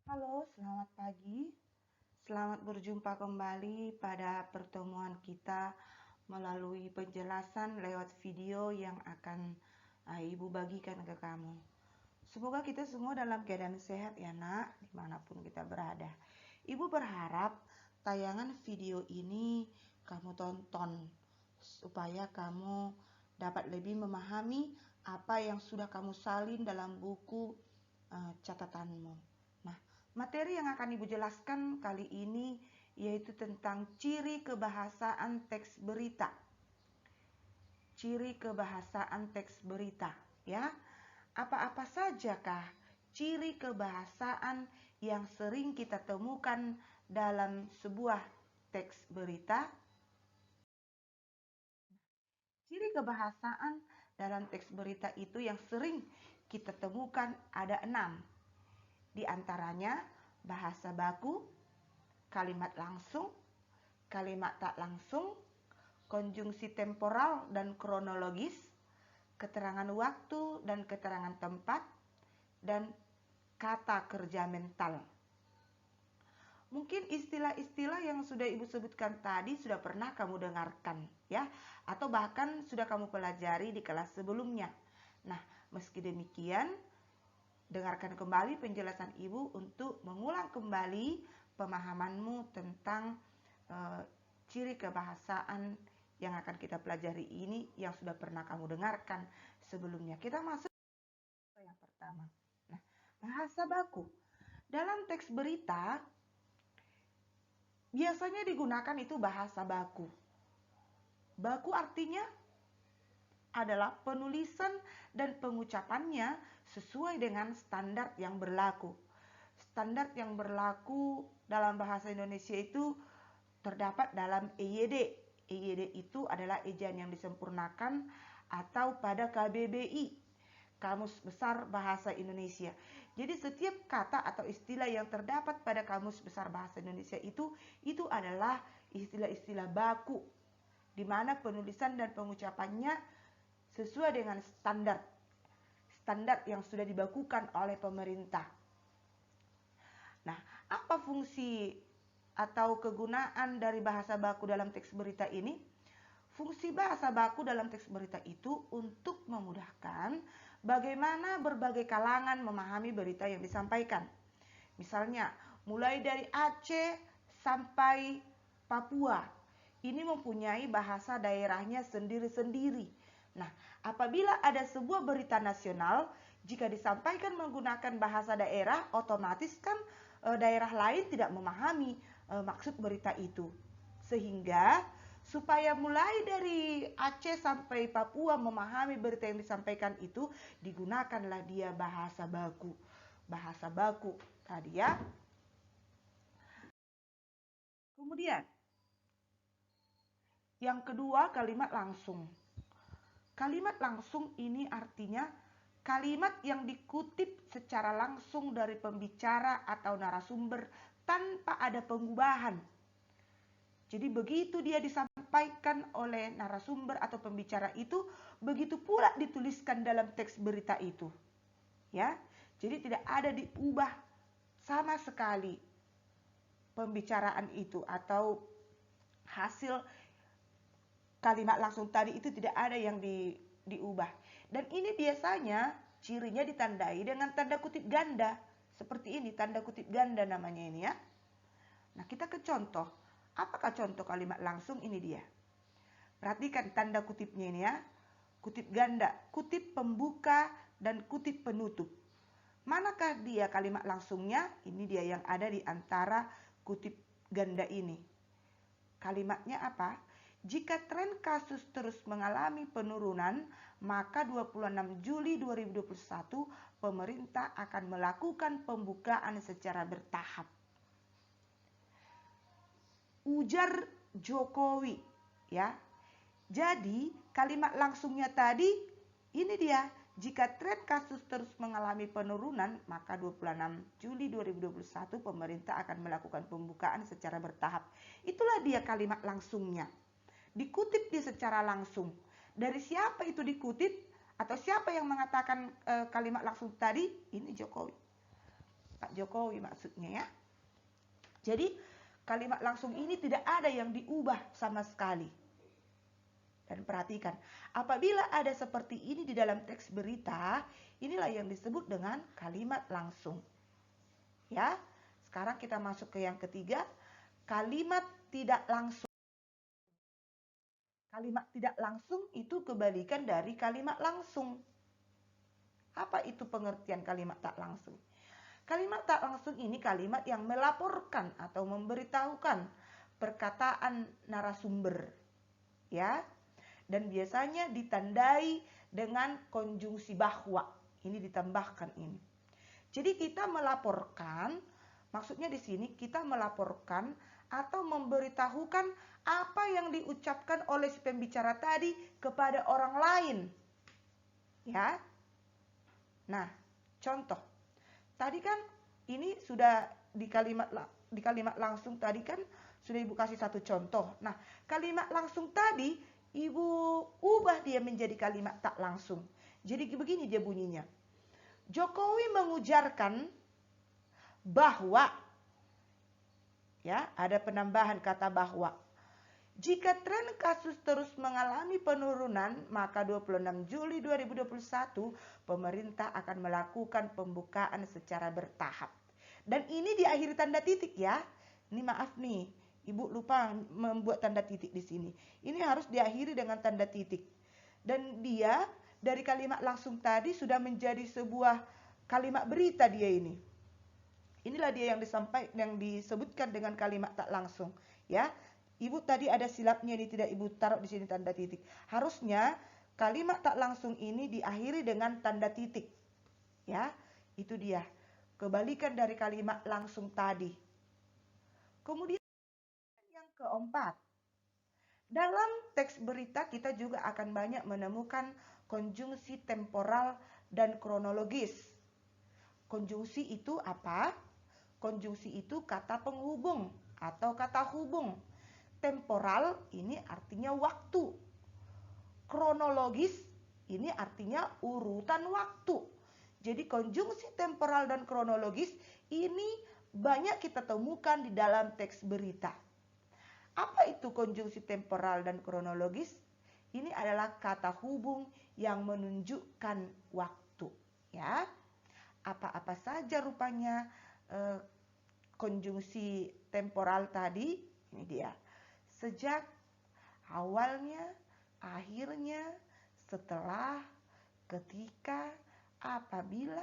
Halo, selamat pagi. Selamat berjumpa kembali pada pertemuan kita melalui penjelasan lewat video yang akan Ibu bagikan ke kamu. Semoga kita semua dalam keadaan sehat ya nak, dimanapun kita berada. Ibu berharap tayangan video ini kamu tonton supaya kamu dapat lebih memahami apa yang sudah kamu salin dalam buku catatanmu. Nah, materi yang akan Ibu jelaskan kali ini yaitu tentang ciri kebahasaan teks berita. Ciri kebahasaan teks berita, ya. Apa-apa sajakah ciri kebahasaan yang sering kita temukan dalam sebuah teks berita? Ciri kebahasaan dalam teks berita itu yang sering kita temukan ada 6. Di antaranya bahasa baku, kalimat langsung, kalimat tak langsung, konjungsi temporal dan kronologis, keterangan waktu dan keterangan tempat, dan kata kerja mental. Mungkin istilah-istilah yang sudah Ibu sebutkan tadi sudah pernah kamu dengarkan, ya, atau bahkan sudah kamu pelajari di kelas sebelumnya. Nah, meski demikian, dengarkan kembali penjelasan Ibu untuk mengulang kembali pemahamanmu tentang ciri kebahasaan yang akan kita pelajari ini yang sudah pernah kamu dengarkan sebelumnya. Kita masuk ke yang pertama. Nah, bahasa baku. Dalam teks berita biasanya digunakan itu bahasa baku. Baku artinya adalah penulisan dan pengucapannya sesuai dengan standar yang berlaku. Standar yang berlaku dalam bahasa Indonesia itu terdapat dalam EYD. EYD itu adalah ejaan yang disempurnakan atau pada KBBI, Kamus Besar Bahasa Indonesia. Jadi setiap kata atau istilah yang terdapat pada Kamus Besar Bahasa Indonesia itu adalah istilah-istilah baku, di mana penulisan dan pengucapannya sesuai dengan standar yang sudah dibakukan oleh pemerintah. Nah, apa fungsi atau kegunaan dari bahasa baku dalam teks berita ini? Fungsi bahasa baku dalam teks berita itu untuk memudahkan bagaimana berbagai kalangan memahami berita yang disampaikan. Misalnya, mulai dari Aceh sampai Papua, ini mempunyai bahasa daerahnya sendiri-sendiri. Nah, apabila ada sebuah berita nasional, jika disampaikan menggunakan bahasa daerah, otomatis kan daerah lain tidak memahami maksud berita itu. Sehingga supaya mulai dari Aceh sampai Papua memahami berita yang disampaikan itu, digunakanlah dia bahasa baku. Bahasa baku tadi ya. Kemudian yang kedua, kalimat langsung. Kalimat langsung ini artinya kalimat yang dikutip secara langsung dari pembicara atau narasumber tanpa ada pengubahan. Jadi begitu dia disampaikan oleh narasumber atau pembicara itu, begitu pula dituliskan dalam teks berita itu. Ya. Jadi tidak ada diubah sama sekali pembicaraan itu atau hasil kalimat langsung tadi itu tidak ada yang diubah. Dan ini biasanya cirinya ditandai dengan tanda kutip ganda. Seperti ini, tanda kutip ganda namanya ini ya. Nah, kita ke contoh. Apakah contoh kalimat langsung? Ini dia. Perhatikan tanda kutipnya ini ya. Kutip ganda, kutip pembuka dan kutip penutup. Manakah dia kalimat langsungnya? Ini dia yang ada di antara kutip ganda ini. Kalimatnya apa? Jika tren kasus terus mengalami penurunan, maka 26 Juli 2021 pemerintah akan melakukan pembukaan secara bertahap. Ujar Jokowi, ya. Jadi, kalimat langsungnya tadi ini dia. Jika tren kasus terus mengalami penurunan, maka 26 Juli 2021 pemerintah akan melakukan pembukaan secara bertahap. Itulah dia kalimat langsungnya. Dikutip di secara langsung. Dari siapa itu dikutip? Atau siapa yang mengatakan kalimat langsung tadi? Ini Jokowi. Pak Pak Jokowi maksudnya ya. Jadi kalimat langsung ini tidak ada yang diubah sama sekali. Dan perhatikan, apabila ada seperti ini di dalam teks berita, inilah yang disebut dengan kalimat langsung. Ya, sekarang kita masuk ke yang ketiga, kalimat tidak langsung. Kalimat tidak langsung itu kebalikan dari kalimat langsung. Apa itu pengertian kalimat tak langsung? Kalimat tak langsung ini kalimat yang melaporkan atau memberitahukan perkataan narasumber. Ya. Dan biasanya ditandai dengan konjungsi bahwa. Ini ditambahkan ini. Jadi kita melaporkan, maksudnya di sini kita melaporkan atau memberitahukan apa yang diucapkan oleh si pembicara tadi kepada orang lain. Ya. Nah, contoh. Tadi kan ini sudah di kalimat langsung tadi kan sudah Ibu kasih satu contoh. Nah, kalimat langsung tadi Ibu ubah dia menjadi kalimat tak langsung. Jadi begini dia bunyinya. Jokowi mengujarkan bahwa, ya, ada penambahan kata bahwa. Jika tren kasus terus mengalami penurunan, maka 26 Juli 2021 pemerintah akan melakukan pembukaan secara bertahap. Dan ini diakhiri tanda titik ya. Ini maaf nih, Ibu lupa membuat tanda titik di sini. Ini harus diakhiri dengan tanda titik. Dan dia dari kalimat langsung tadi sudah menjadi sebuah kalimat berita dia ini. Inilah dia yang disebutkan dengan kalimat tak langsung, ya. Ibu tadi ada silapnya ini, tidak Ibu taruh di sini tanda titik. Harusnya kalimat tak langsung ini diakhiri dengan tanda titik. Ya, itu dia. Kebalikan dari kalimat langsung tadi. Kemudian yang keempat. Dalam teks berita kita juga akan banyak menemukan konjungsi temporal dan kronologis. Konjungsi itu apa? Konjungsi itu kata penghubung atau kata hubung. Temporal ini artinya waktu. Kronologis ini artinya urutan waktu. Jadi konjungsi temporal dan kronologis ini banyak kita temukan di dalam teks berita. Apa itu konjungsi temporal dan kronologis? Ini adalah kata hubung yang menunjukkan waktu, ya. Apa-apa saja rupanya konjungsi temporal tadi? Ini dia. Sejak, awalnya, akhirnya, setelah, ketika, apabila,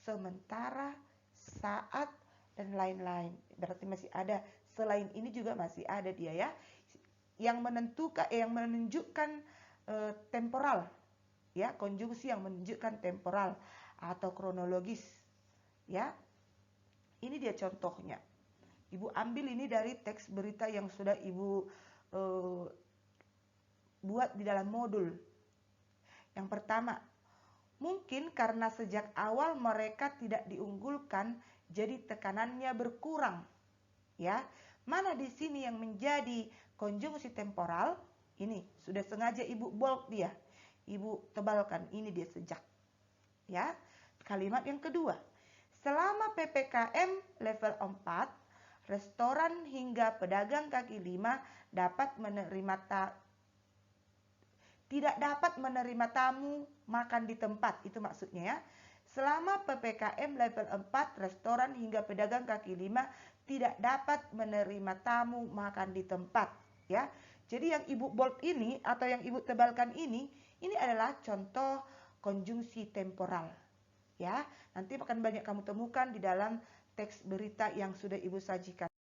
sementara, saat, dan lain-lain. Berarti masih ada, selain ini juga masih ada dia ya. Yang menunjukkan temporal. Ya, konjungsi yang menunjukkan temporal atau kronologis. Ya. Ini dia contohnya. Ibu ambil ini dari teks berita yang sudah Ibu buat di dalam modul. Yang pertama, mungkin karena sejak awal mereka tidak diunggulkan, jadi tekanannya berkurang. Ya, mana di sini yang menjadi konjungsi temporal? Ini sudah sengaja Ibu bold dia. Ibu tebalkan, ini dia sejak. Ya, kalimat yang kedua. Selama PPKM level 4, restoran hingga pedagang kaki lima tidak dapat menerima tamu makan di tempat. Itu maksudnya ya. Selama PPKM level 4, restoran hingga pedagang kaki lima tidak dapat menerima tamu makan di tempat, ya. Jadi yang Ibu bold ini atau yang Ibu tebalkan ini adalah contoh konjungsi temporal. Ya, nanti akan banyak kamu temukan di dalam teks berita yang sudah Ibu sajikan.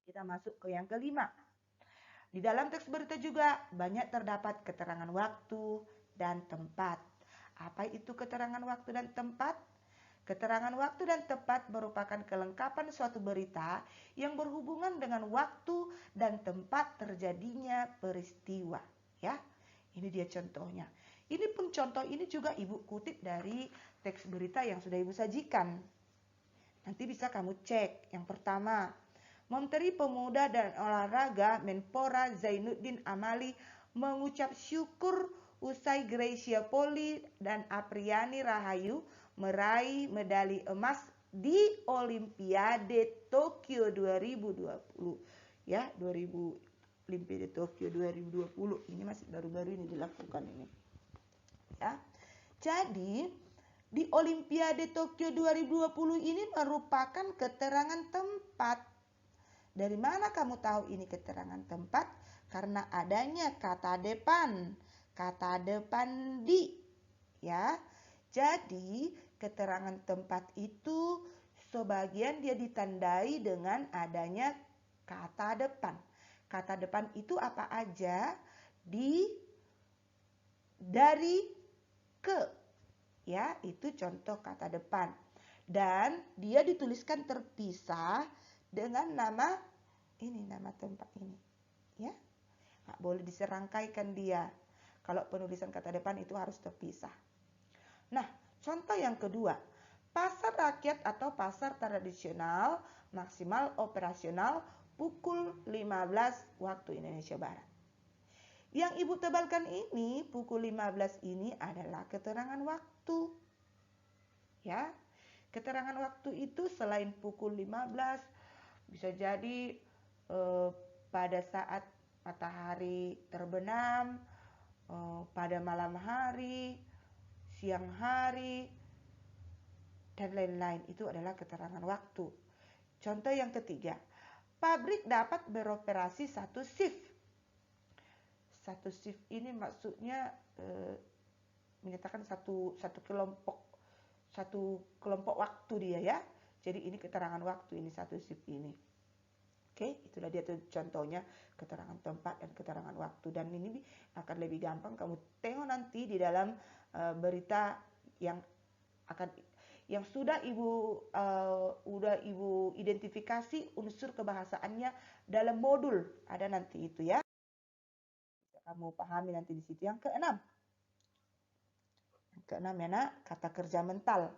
Kita masuk ke yang kelima. Di dalam teks berita juga banyak terdapat keterangan waktu dan tempat. Apa itu keterangan waktu dan tempat? Keterangan waktu dan tempat merupakan kelengkapan suatu berita yang berhubungan dengan waktu dan tempat terjadinya peristiwa. Ya, ini dia contohnya. Ini pun contoh ini juga Ibu kutip dari teks berita yang sudah Ibu sajikan. Nanti bisa kamu cek. Yang pertama, Menteri Pemuda dan Olahraga Menpora Zainuddin Amali mengucap syukur usai Gracia Poli dan Apriani Rahayu meraih medali emas di Olimpiade Tokyo 2020. Ya, Olimpiade Tokyo 2020 ini masih baru-baru ini dilakukan ini. Ya. Jadi, di Olimpiade Tokyo 2020 ini merupakan keterangan tempat. Dari mana kamu tahu ini keterangan tempat? Karena adanya kata depan di, ya. Jadi, keterangan tempat itu sebagian dia ditandai dengan adanya kata depan. Kata depan itu apa aja? Dari, ke. Ya, itu contoh kata depan. Dan dia dituliskan terpisah dengan nama tempat ini. Ya. Nggak boleh diserangkaikan dia. Kalau penulisan kata depan itu harus terpisah. Nah, contoh yang kedua. Pasar rakyat atau pasar tradisional maksimal operasional pukul 15 waktu Indonesia Barat. Yang Ibu tebalkan ini, pukul 15 ini adalah keterangan waktu. Ya, keterangan waktu itu selain pukul 15, bisa jadi pada saat matahari terbenam, pada malam hari, siang hari, dan lain-lain. Itu adalah keterangan waktu. Contoh yang ketiga, pabrik dapat beroperasi satu shift. Satu shift ini maksudnya menyatakan satu kelompok waktu dia, ya. Jadi ini keterangan waktu, ini satu shift ini. Oke, itulah dia tuh contohnya keterangan tempat dan keterangan waktu. Dan ini akan lebih gampang kamu tengok nanti di dalam berita yang sudah ibu identifikasi unsur kebahasaannya dalam modul, ada nanti itu, ya. Kamu pahami nanti di situ. Yang keenam ya nak, kata kerja mental.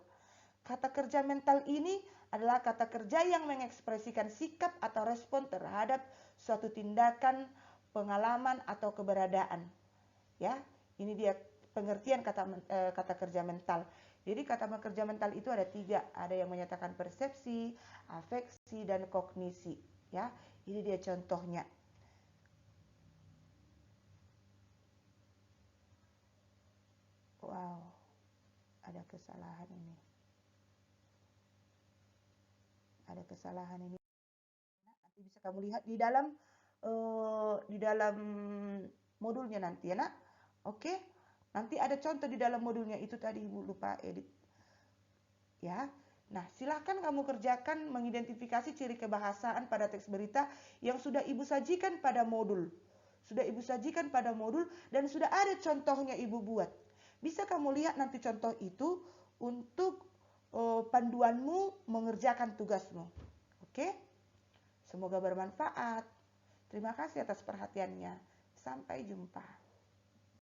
Kata kerja mental ini adalah kata kerja yang mengekspresikan sikap atau respon terhadap suatu tindakan, pengalaman atau keberadaan. Ya, ini dia pengertian kata kerja mental. Jadi kata kerja mental itu ada 3, ada yang menyatakan persepsi, afeksi, dan kognisi. Ya, ini dia contohnya. Wow, ada kesalahan ini. Nanti bisa kamu lihat di dalam modulnya nanti, ya nak. Oke, nanti ada contoh di dalam modulnya itu tadi Ibu lupa edit. Ya, nah silahkan kamu kerjakan mengidentifikasi ciri kebahasaan pada teks berita yang sudah Ibu sajikan pada modul. Dan sudah ada contohnya Ibu buat. Bisa kamu lihat nanti contoh itu untuk panduanmu mengerjakan tugasmu. Oke? Semoga bermanfaat. Terima kasih atas perhatiannya. Sampai jumpa.